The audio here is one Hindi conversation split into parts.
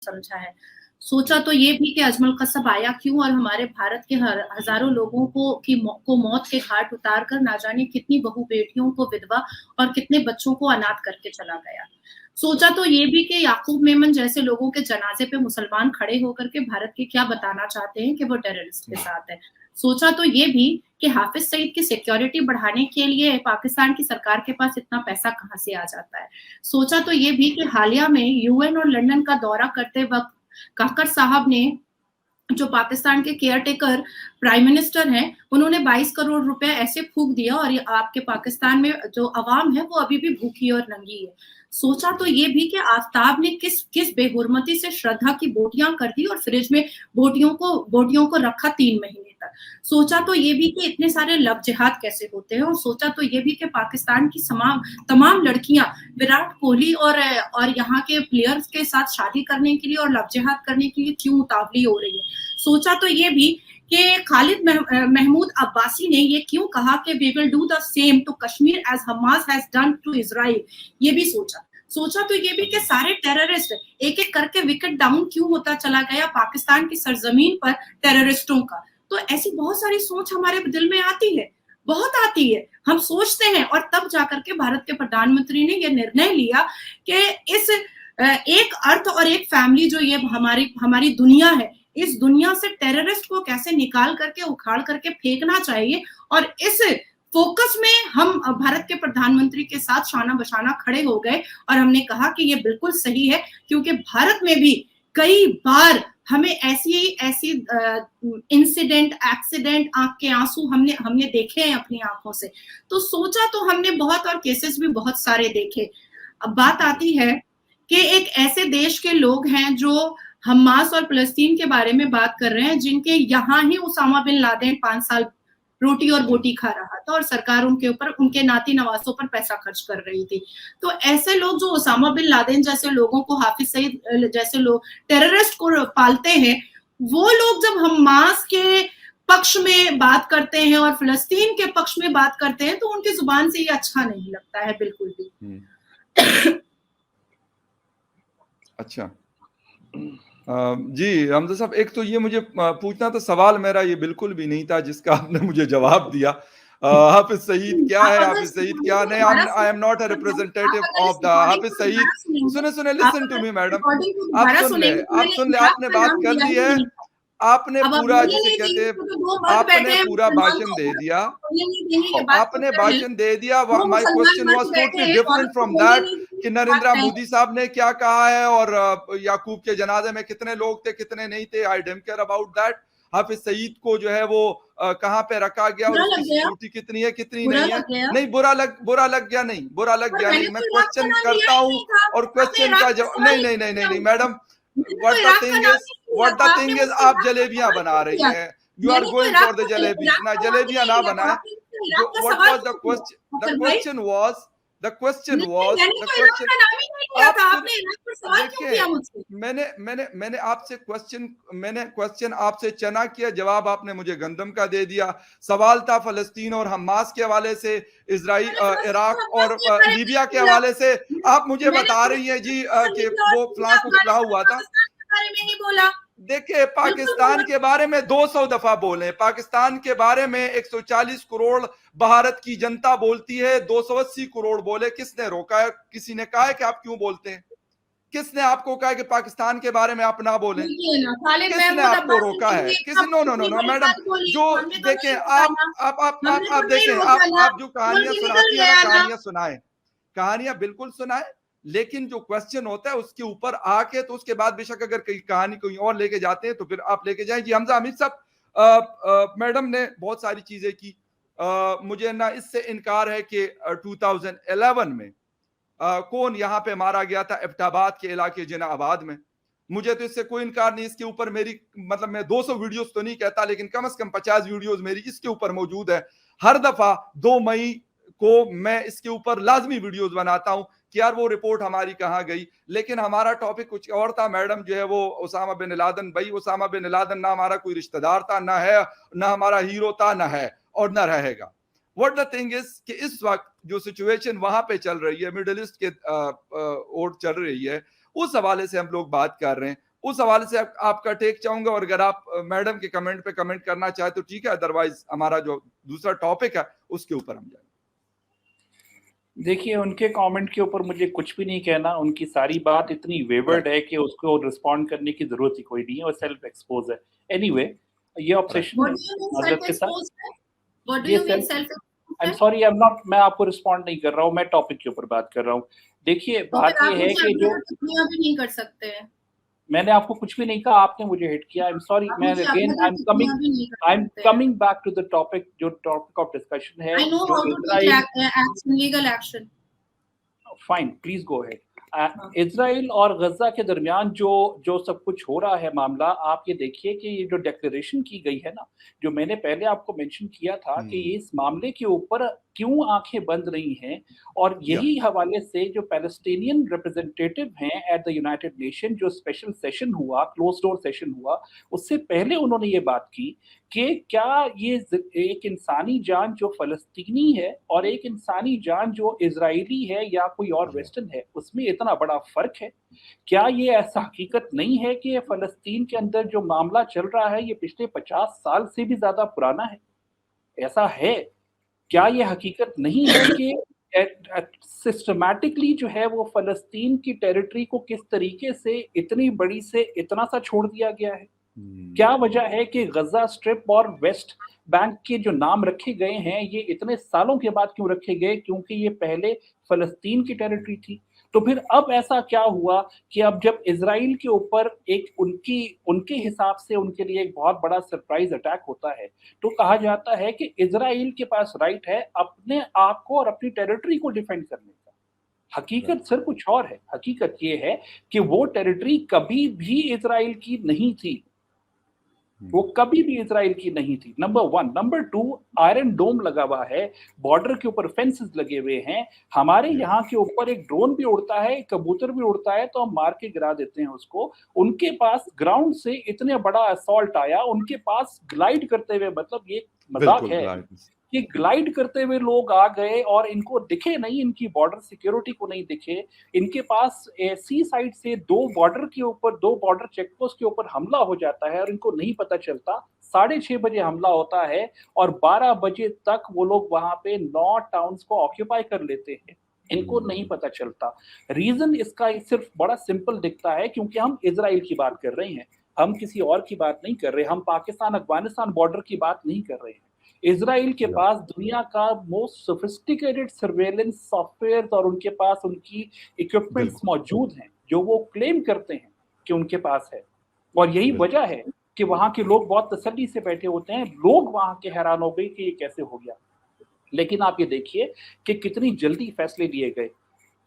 समझा है। सोचा तो ये भी कि अजमल कसब आया क्यों और हमारे भारत के हज़ारों लोगों को मौत के घाट उतार कर ना जाने कितनी बहू-बेटियों को विधवा और कितने बच्चों को अनाथ करके चला गया। सोचा तो ये भी कि याकूब मेमन जैसे लोगों के जनाज़े पे मुसलमान खड़े होकर के भारत के क्या बताना चाहते हैं कि वो टेररिस्ट के साथ है। सोचा तो ये भी कि हाफ़िज़ सईद की सिक्योरिटी बढ़ाने के लिए पाकिस्तान की सरकार के पास इतना पैसा कहाँ से आ जाता है। सोचा तो ये भी कि हालिया में यूएन और लंदन का दौरा करते वक़्त काकर साहब ने जो पाकिस्तान के केयरटेकर प्राइम मिनिस्टर हैं, उन्होंने 22 करोड़ रुपए ऐसे फूँक दिया और ये आपके पाकिस्तान में जो अवाम है, वो अभी भी भूखी और नंगी है। सोचा तो ये भी कि आफ़ताब ने किस बेहुरमती से श्रद्धा की बोटियाँ कर दी और फ्रिज में बोटियों को रखा 3 महीने तक। सोचा तो ये भी कि इतने सारे लव जिहाद कैसे होते हैं और सोचा तो ये भी कि पाकिस्तान की तमाम लड़कियाँ विराट कोहली और यहाँ के प्लेयर्स के साथ शादी करने के लिए और लव जिहाद करने के लिए क्यों उतावली हो रही है। सोचा तो ये भी कि खालिद महमूद अब्बासी ने ये क्यों कहा कि we will do the same to Kashmir as Hamas has done to Israel, ये भी सोचा तो ये भी कि सारे टेररिस्ट एक-एक करके विकेट डाउन क्यों होता चला गया पाकिस्तान की सरजमीन पर टेररिस्टों का। तो ऐसी बहुत सारी सोच हमारे दिल में आती है, बहुत आती है। हम सोचते हैं और तब जाकर के भारत के प्रधानमंत्री ने ये निर्णय लिया कि इस एक अर्थ और एक फैमिली जो ये हमारी दुनिया है, इस दुनिया से टेररिस्ट को कैसे निकाल करके उखाड़ करके फेंकना चाहिए और इस फोकस में हम भारत के प्रधानमंत्री के साथ शाना बशाना खड़े हो गए और हमने कहा कि ये बिल्कुल सही है क्योंकि भारत में भी कई बार हमें ऐसी इंसिडेंट एक्सीडेंट आंख के आंसू हमने देखे हैं अपनी आंखों से। तो सोचा तो हमने बहुत और केसेस भी बहुत सारे देखे। अब बात आती है कि एक ऐसे देश के लोग हैं जो हमास और फ़लस्तीन के बारे में बात कर रहे हैं जिनके यहाँ ही उसामा बिन लादेन 5 साल रोटी और बोटी खा रहा था और सरकार उनके ऊपर उनके नाती नवासों पर पैसा खर्च कर रही थी। तो ऐसे लोग जो उसामा बिन लादेन जैसे लोगों को हाफिज सईद जैसे लोग टेररिस्ट को पालते हैं, वो लोग जब हमास के पक्ष में बात करते हैं और फ़लस्तीन के पक्ष में बात करते हैं तो उनकी जुबान से ये अच्छा नहीं लगता है बिल्कुल भी। अच्छा जी हमजा साहब, एक तो ये मुझे पूछना था, सवाल मेरा ये बिल्कुल भी नहीं था जिसका आपने मुझे जवाब दिया। हाफिज सईद क्या है, हाफिज सईद क्या नहीं, I am not a representative of the Hafiz Saeed. सुने लिसन टू मी मैडम, आप सुन ले आपने बात कर दी है, आपने पूरा जिसे कहते हैं आपने पूरा भाषण दे दिया, आपने भाषण दे दिया। My question was totally different from that कि नरेंद्र मोदी साहब ने क्या कहा है और याकूब के जनाजे में कितने लोग थे कितने नहीं थे, I don't care about that. Hafiz Saeed को जो है वो कहां पे रखा गया और उसकी सिक्योरिटी कितनी है कितनी नहीं है, नहीं बुरा लग गया नहीं, बुरा लग गया नहीं। मैं क्वेश्चन करता हूं और क्वेश्चन का जवाब नहीं madam, what the thing is आप जलेबियां बना रही हैं, you are going for the jalebi ना, जलेबियां ना बनाए। What was the question? The question was मैंने आपसे क्वेश्चन आपसे चना किया, जवाब आपने मुझे गंदम का दे दिया। सवाल था फलस्तीन और हमास के हवाले से, इजराइल इराक और लीबिया के हवाले से। आप मुझे बता रही है जी कि वो फलां को फलां हुआ था। देखिए, पाकिस्तान के बारे में 200 दफा बोले, पाकिस्तान के बारे में 140 करोड़ भारत की जनता बोलती है, 280 करोड़ बोले, किसने रोका है? किसी ने कहा है कि आप क्यों बोलते हैं? किसने आपको कहा है कि पाकिस्तान के बारे में आप ना बोलें? किसने आपको रोका है? किसी नो मैडम, जो देखें आप देखें, आप जो कहानियां सुनाती है ना, कहानियां बिल्कुल सुनाए, लेकिन जो क्वेश्चन होता है उसके ऊपर आके, तो उसके बाद बेशक अगर कहीं कहानी कोई और लेके जाते हैं तो फिर आप लेके जाएं। जी हमजा हमीद साहब, मैडम ने बहुत सारी चीजें की, मुझे ना इससे इनकार है कि 2011 में कौन यहाँ पे मारा गया था एबटाबाद के इलाके जिनाबाद में, मुझे तो इससे कोई इनकार नहीं। इसके ऊपर मेरी मतलब मैं 200 वीडियोस तो नहीं कहता, लेकिन कम से कम 50 वीडियोस मेरी इसके ऊपर मौजूद है। हर दफा 2 मई को मैं इसके ऊपर लाजमी वीडियोस बनाता हूं कि यार वो रिपोर्ट हमारी कहां गई। लेकिन हमारा टॉपिक कुछ और था मैडम, जो है वो उसामा बिन लादेन। भाई उसामा बिन लादेन ना हमारा कोई रिश्तेदार था, ना है, ना हमारा हीरो था, ना है और ना रहेगा। व्हाट द थिंग इज कि इस वक्त जो सिचुएशन वहां पे चल रही है, मिडिल ईस्ट के ओर चल रही है, उस हवाले से हम लोग बात कर रहे हैं। उस हवाले से आपका टेक चाहूंगा, और अगर आप मैडम के कमेंट पे कमेंट करना चाहे तो ठीक है, अदरवाइज हमारा जो दूसरा टॉपिक है उसके ऊपर हम जाएंगे। देखिए, उनके कमेंट के ऊपर मुझे कुछ भी नहीं कहना। उनकी सारी बात इतनी वेवर्ड है कि उसको रिस्पॉन्ड करने की जरूरत ही कोई नहीं है, और सेल्फ एक्सपोज है। एनीवे, ये obsession What do you mean माजरत के साथ, self-exposed है? What do ये you mean self, self-exposed I am है? सॉरी, आई एम नॉट, मैं आपको रिस्पॉन्ड नहीं कर रहा हूँ, मैं टॉपिक के ऊपर बात कर रहा हूँ। देखिए, तो बात फिर ये आप है मुझे कि जो अगला टिप्पणियां भी नहीं कर सकते हैं। मैंने आपको कुछ भी नहीं कहा, आपने मुझे हिट किया। आई एम सॉरी, आप मैं मुझे अगेन अगला टिप्पणियां भी नहीं कर आई एम सकते हैं। Coming back to the topic, जो टॉपिक ऑफ डिस्कशन है, I know जो how to take Israel, action, legal action. Fine, please go ahead. हाँ। इजराइल और गजा के दरमियान जो जो सब कुछ हो रहा है मामला, आप ये देखिए कि ये जो डिक्लेरेशन की गई है ना, जो मैंने पहले आपको मेंशन किया था कि ये इस मामले के ऊपर क्यों आंखें बंद रही हैं, और यही हवाले से जो पैलेस्टीनियन रिप्रेजेंटेटिव हैं एट द यूनाइटेड नेशन, जो स्पेशल सेशन हुआ, क्लोज डोर सेशन हुआ, उससे पहले उन्होंने ये बात की कि क्या ये एक इंसानी जान जो फलस्तीनी है और एक इंसानी जान जो इजरायली है या कोई और वेस्टर्न है, उसमें इतना बड़ा फर्क है? क्या ये ऐसा हकीकत नहीं है कि फलस्तीन के अंदर जो मामला चल रहा है ये पिछले 50 साल से भी ज्यादा पुराना है? ऐसा है? क्या ये हकीकत नहीं है कि सिस्टमैटिकली जो है वो फलस्तीन की टेरिटरी को किस तरीके से इतनी बड़ी से इतना सा छोड़ दिया गया है? क्या वजह है कि गजा स्ट्रिप और वेस्ट बैंक के जो नाम रखे गए हैं ये इतने सालों के बाद क्यों रखे गए? क्योंकि ये पहले फलस्तीन की टेरिटरी थी। तो फिर अब ऐसा क्या हुआ कि अब जब इजराइल के ऊपर एक उनके हिसाब से उनके लिए एक बहुत बड़ा सरप्राइज अटैक होता है, तो कहा जाता है कि इजराइल के पास राइट है अपने आप को और अपनी टेरिटरी को डिफेंड करने का। हकीकत सर कुछ और है। हकीकत ये है कि वो टेरिटरी कभी भी इजराइल की नहीं थी, वो कभी भी इजराइल की नहीं थी, नंबर 1। नंबर 2, आयरन डोम लगा हुआ है, बॉर्डर के ऊपर फेंसेस लगे हुए हैं। हमारे यहाँ के ऊपर एक ड्रोन भी उड़ता है, एक कबूतर भी उड़ता है, तो हम मार के गिरा देते हैं उसको। उनके पास ग्राउंड से इतने बड़ा असॉल्ट आया, उनके पास ग्लाइड करते हुए, मतलब ये मजाक है कि ग्लाइड करते हुए लोग आ गए और इनको दिखे नहीं, इनकी बॉर्डर सिक्योरिटी को नहीं दिखे। इनके पास सी साइड से दो बॉर्डर चेकपोस्ट के ऊपर हमला हो जाता है और इनको नहीं पता चलता। 6:30 बजे हमला होता है और 12 बजे तक वो लोग वहां पे 9 टाउन्स को ऑक्यूपाई कर लेते हैं, इनको नहीं पता चलता। रीजन इसका सिर्फ बड़ा सिंपल दिखता है, क्योंकि हम इजराइल की बात कर रहे हैं, हम किसी और की बात नहीं कर रहे, हम पाकिस्तान अफगानिस्तान बॉर्डर की बात नहीं कर रहे हैं। इजराइल के पास दुनिया का मोस्ट सोफिस्टिकेटेड सर्वेलेंस सॉफ्टवेयर और उनके पास उनकी इक्विपमेंट्स मौजूद हैं जो वो क्लेम करते हैं कि उनके पास है। और यही वजह है कि वहां के लोग बहुत तसल्ली से बैठे होते हैं। लोग वहां के हैरान हो गए कि ये कैसे हो गया। लेकिन आप ये देखिए कि कितनी जल्दी फैसले लिए गए।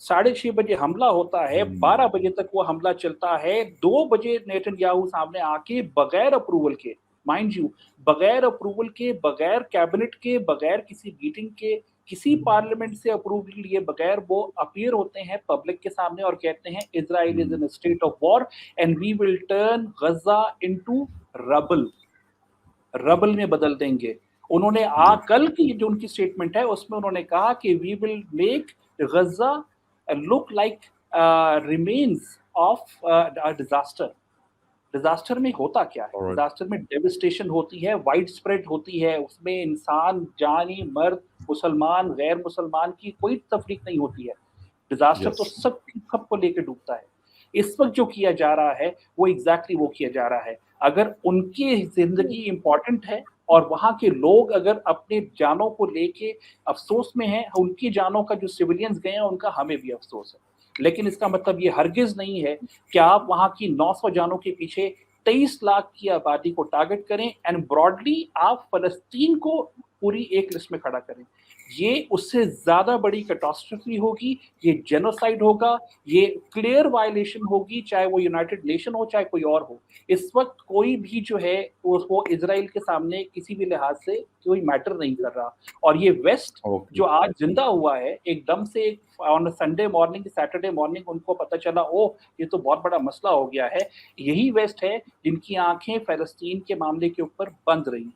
6:30 बजे हमला होता है, 12 बजे तक वो हमला चलता है। 2 बजे नेतन्याहू सामने आके बगैर अप्रूवल के, माइंड यू, बगैर अप्रूवल के, बगैर कैबिनेट के, बगैर किसी मीटिंग के, किसी पार्लियामेंट से अप्रूवल लिए बगैर वो अपीयर होते हैं पब्लिक के सामने और कहते हैं Israel is in state of war and we will turn Gaza into rubble में बदल देंगे। उन्होंने कल की जो उनकी स्टेटमेंट है उसमें उन्होंने कहा कि we will make Gaza look like remains of disaster में होता क्या है? डिजास्टर में डेविस्टेशन होती है, वाइड स्प्रेड होती है, उसमें इंसान, जानी, मर्द, मुसलमान, गैर मुसलमान की कोई तफरीक नहीं होती है। डिजास्टर तो सबको लेकर डूबता है। इस वक्त जो किया जा रहा है वो एग्जैक्टली वो किया जा रहा है। अगर उनकी जिंदगी इंपॉर्टेंट है और वहां के लोग अगर अपने जानों को लेके अफसोस में हैं, उनकी जानों का जो सिविलियंस गए हैं उनका हमें भी अफसोस है, लेकिन इसका मतलब ये हरगिज नहीं है कि आप वहां की 900 जानों के पीछे 23 लाख की आबादी को टारगेट करें एंड ब्रॉडली आप फलस्तीन को पूरी एक लिस्ट में खड़ा करें। ये उससे ज्यादा बड़ी कैटास्ट्रफी होगी, ये जेनोसाइड होगा, ये क्लियर वायलेशन होगी, चाहे वो यूनाइटेड नेशन हो चाहे कोई और हो। इस वक्त कोई भी जो है वो इजराइल के सामने किसी भी लिहाज से कोई मैटर नहीं कर रहा। और ये वेस्ट जो आज जिंदा हुआ है एकदम से, on Sunday morning, Saturday morning उनको पता चला ओ ये तो बहुत बड़ा मसला हो गया है, यही वेस्ट है जिनकी आंखें फलस्तीन के मामले के ऊपर बंद रही हैं।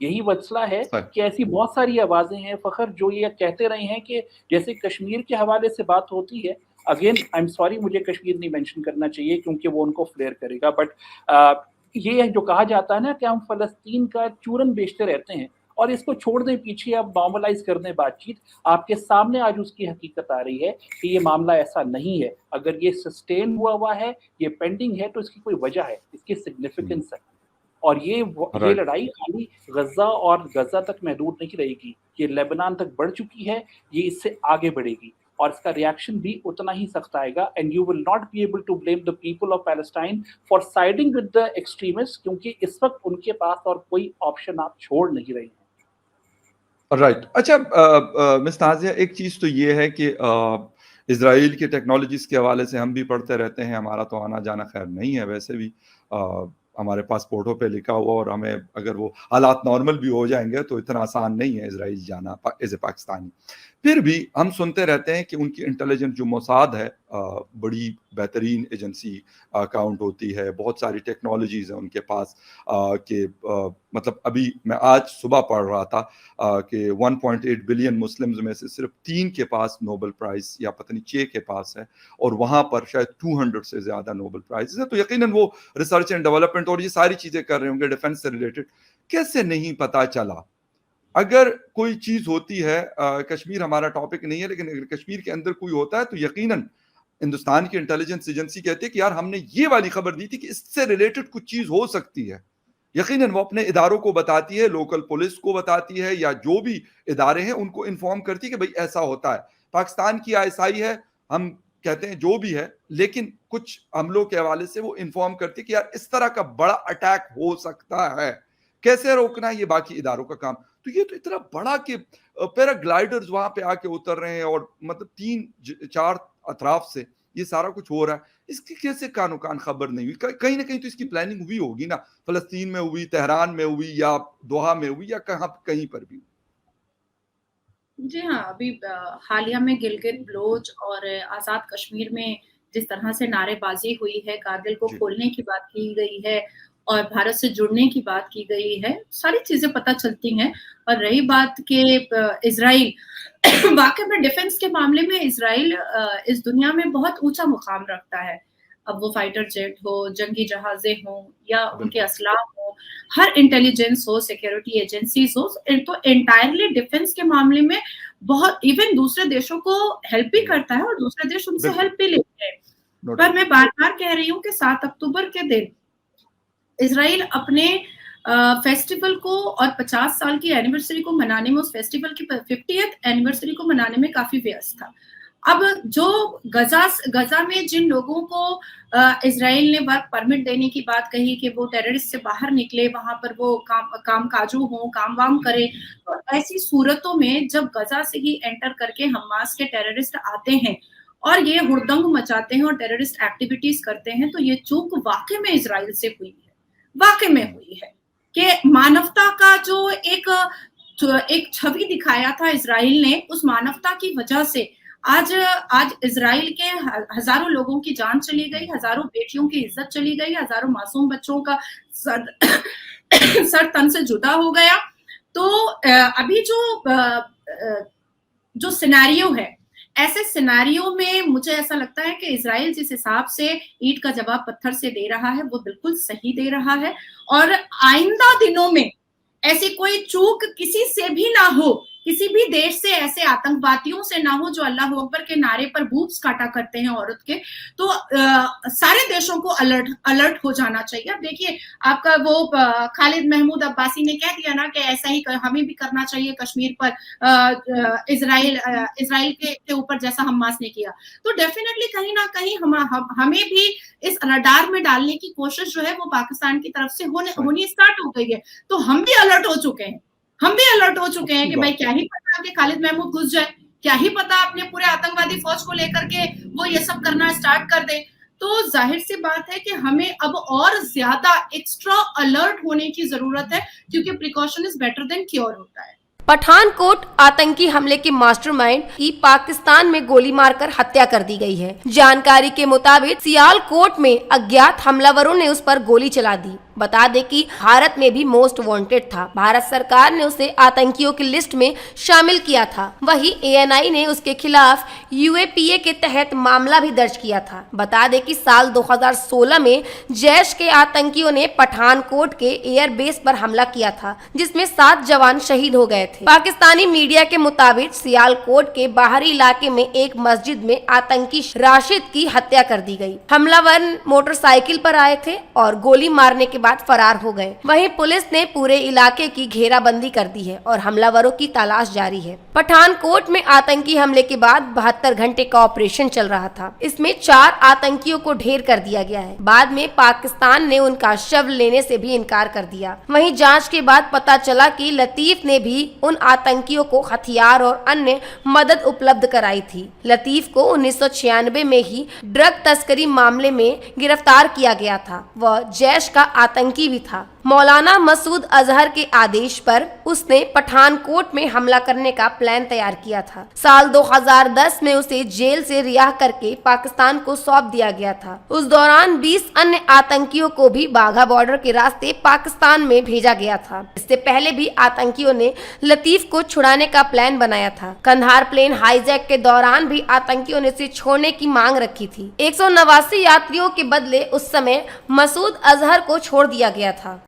यही मसला है कि ऐसी बहुत सारी आवाजें हैं फखर जो ये कहते रहे हैं कि जैसे कश्मीर के हवाले से बात होती है, अगेन आई एम सॉरी, मुझे कश्मीर नहीं मेंशन करना चाहिए क्योंकि वो उनको फ्लेयर करेगा, बट ये जो कहा जाता है ना कि हम फलस्तीन का चूरन बेचते रहते हैं और इसको छोड़ दें पीछे, अब नॉर्मलाइज कर दें बातचीत, आपके सामने आज उसकी हकीकत आ रही है कि ये मामला ऐसा नहीं है। अगर ये सस्टेन हुआ है, ये पेंडिंग है, तो इसकी कोई वजह है, इसकी सिग्निफिकेंस है। और ये लड़ाई खाली गजा और गजा तक महदूद नहीं रहेगी, ये लेबनान तक बढ़ चुकी है, ये इससे आगे बढ़ेगी और इसका रिएक्शन भी उतना ही सख्त आएगा। And you will not be able to blame the people of Palestine for siding with the extremist, क्योंकि इस वक्त उनके पास और कोई ऑप्शन आप छोड़ नहीं रहे हैं। राइट अच्छा, मिस नाज़िया, एक चीज़ तो ये है कि इजराइल के टेक्नोलॉजीज़ के हवाले से हम भी पढ़ते रहते हैं, हमारा तो आना जाना खैर नहीं है वैसे भी, हमारे पासपोर्टों पे लिखा हुआ, और हमें अगर वो हालात नॉर्मल भी हो जाएंगे तो इतना आसान नहीं है इजराइल जाना एज ए पाकिस्तानी। फिर भी हम सुनते रहते हैं कि उनकी इंटेलिजेंस जो मोसाद है बड़ी बेहतरीन एजेंसी काउंट होती है, बहुत सारी टेक्नोलॉजीज़ हैं उनके पास कि मतलब अभी मैं आज सुबह पढ़ रहा था कि 1.8 बिलियन मुस्लिम्स में से सिर्फ 3 के पास नोबेल प्राइज़ या पता नहीं 6 के पास है, और वहाँ पर शायद 200 से ज़्यादा नोबेल प्राइज़ है। तो यकीनन वो रिसर्च एंड डेवलपमेंट और ये सारी चीज़ें कर रहे होंगे डिफेंस से रिलेटेड। कैसे नहीं पता चला? अगर कोई चीज़ होती है, कश्मीर हमारा टॉपिक नहीं है, लेकिन अगर कश्मीर के अंदर कोई होता है तो यकीनन हिंदुस्तान की इंटेलिजेंस एजेंसी कहती है कि यार हमने ये वाली खबर दी थी कि इससे रिलेटेड कुछ चीज़ हो सकती है। यकीनन वो अपने इदारों को बताती है, लोकल पुलिस को बताती है, या जो भी इदारे हैं उनको इन्फॉर्म करती है कि भाई ऐसा होता है। पाकिस्तान की आईएसआई है, हम कहते हैं जो भी है, लेकिन कुछ हमलों के हवाले से वो इन्फॉर्म करती है कि यार इस तरह का बड़ा अटैक हो सकता है, कैसे रोकना है ये बाकी इदारों का काम। तो ये तो इतना बड़ा कि पैराग्लाइडर्स वहां पे आके उतर रहे हैं और मतलब 3-4 अतराफ से ये सारा कुछ हो रहा है, इसकी कैसे कानो कान खबर नहीं हुई? कहीं ना कहीं तो इसकी प्लानिंग हुई होगी ना, फलस्तीन में हुई, तेहरान में हुई, या दोहा में हुई, या कहीं पर भी। जी हाँ, अभी हालिया में गिलगित ब्लोच और आज़ाद कश्मीर में जिस तरह से नारेबाज़ी हुई है, कारगिल को खोलने की बात की गई है और भारत से जुड़ने की बात की गई है, सारी चीज़ें पता चलती हैं। और रही बात कि इज़राइल वाक़ई में डिफेंस के मामले में इज़राइल इस दुनिया में बहुत ऊँचा मुक़ाम रखता है। अब वो फाइटर जेट हो, जंगी जहाज़ें हों या उनके असलाह हो, हर इंटेलिजेंस हो, सिक्योरिटी एजेंसीज हो, तो एंटायरली डिफेंस के मामले में बहुत इवन दूसरे देशों को हेल्प भी करता है और दूसरे देश उनसे हेल्प भी लेते हैं। पर मैं बार-बार कह रही हूँ कि 7 अक्टूबर के दिन इज़राइल अपने फेस्टिवल को और 50 साल की एनिवर्सरी को मनाने में, उस फेस्टिवल की 50th एनिवर्सरी को मनाने में काफ़ी व्यस्त था। अब जो गजा में जिन लोगों को इज़राइल ने वर्क परमिट देने की बात कही कि वो टेररिस्ट से बाहर निकले, वहां पर वो कामकाजू हो, काम वाम करे, तो ऐसी सूरतों में जब गजा से ही एंटर करके हमास के टेररिस्ट आते हैं और ये हुड़दंग मचाते हैं और टेररिस्ट एक्टिविटीज करते हैं, तो ये चूक वाकई में इज़राइल से हुई है, वाकई में हुई है कि मानवता का जो एक छवि दिखाया था इज़राइल ने, उस मानवता की वजह से आज इज़राइल के हजारों लोगों की जान चली गई, हजारों बेटियों की इज्जत चली गई, हजारों मासूम बच्चों का सर तन से जुदा हो गया। तो अभी जो सिनेरियो है, ऐसे सिनेरियो में मुझे ऐसा लगता है कि इज़राइल जिस हिसाब से ईंट का जवाब पत्थर से दे रहा है, वो बिल्कुल सही दे रहा है। और आइंदा दिनों में ऐसी कोई चूक किसी से भी ना हो, किसी भी देश से, ऐसे आतंकवादियों से ना हो जो अल्लाह अकबर के नारे पर बूब्स काटा करते हैं औरत के, तो सारे देशों को अलर्ट हो जाना चाहिए। अब देखिए, आपका वो खालिद महमूद अब्बासी ने कह दिया ना कि ऐसा ही हमें भी करना चाहिए कश्मीर पर, इज़राइल के ऊपर जैसा हमास ने किया। तो डेफिनेटली कहीं ना कहीं हमें भी इस रडार में डालने की कोशिश जो है वो पाकिस्तान की तरफ से होनी स्टार्ट हो गई है। तो हम भी अलर्ट हो चुके हैं कि भाई क्या ही पता कि खालिद महमूद घुस जाए, क्या ही पता अपने पूरे आतंकवादी फौज को लेकर के वो ये सब करना स्टार्ट कर दे। तो जाहिर सी बात है कि हमें अब और ज्यादा एक्स्ट्रा अलर्ट होने की जरूरत है, क्योंकि precaution is better than cure होता है। पठानकोट आतंकी हमले के मास्टरमाइंड की पाकिस्तान में गोली मारकर हत्या कर दी गई है। जानकारी के मुताबिक सियालकोट में अज्ञात हमलावरों ने उस पर गोली चला दी। बता दें कि भारत में भी मोस्ट वांटेड था। भारत सरकार ने उसे आतंकियों की लिस्ट में शामिल किया था। वहीं एएनआई ने उसके खिलाफ यूएपीए के तहत मामला भी दर्ज किया था। बता दें कि साल 2016 में जैश के आतंकियों ने पठानकोट के एयरबेस पर हमला किया था, जिसमें 7 जवान शहीद हो गए थे। पाकिस्तानी मीडिया के मुताबिक सियालकोट के बाहरी इलाके में एक मस्जिद में आतंकी राशिद की हत्या कर दी गई। हमलावर मोटरसाइकिल पर आए थे और गोली मारने के बाद फरार हो गए। वहीं पुलिस ने पूरे इलाके की घेराबंदी कर दी है और हमलावरों की तलाश जारी है। पठानकोट में आतंकी हमले के बाद 72 घंटे का ऑपरेशन चल रहा था। इसमें 4 आतंकियों को ढेर कर दिया गया है। बाद में पाकिस्तान ने उनका शव लेने से भी इनकार कर दिया। वहीं जांच के बाद पता चला कि लतीफ ने भी उन आतंकियों को हथियार और अन्य मदद उपलब्ध कराई थी। लतीफ को 1996 में ही ड्रग तस्करी मामले में गिरफ्तार किया गया था। वह जैश का आतंकी भी था। मौलाना मसूद अजहर के आदेश पर उसने पठानकोट में हमला करने का प्लान तैयार किया था। साल 2010 में उसे जेल से रिहा करके पाकिस्तान को सौंप दिया गया था। उस दौरान 20 अन्य आतंकियों को भी बाघा बॉर्डर के रास्ते पाकिस्तान में भेजा गया था। इससे पहले भी आतंकियों ने लतीफ को छुड़ाने का प्लान बनाया था। कंधार प्लेन हाईजैक के दौरान भी आतंकियों ने इसे छोड़ने की मांग रखी थी। 189 यात्रियों के बदले उस समय मसूद अजहर को छोड़ दिया गया था।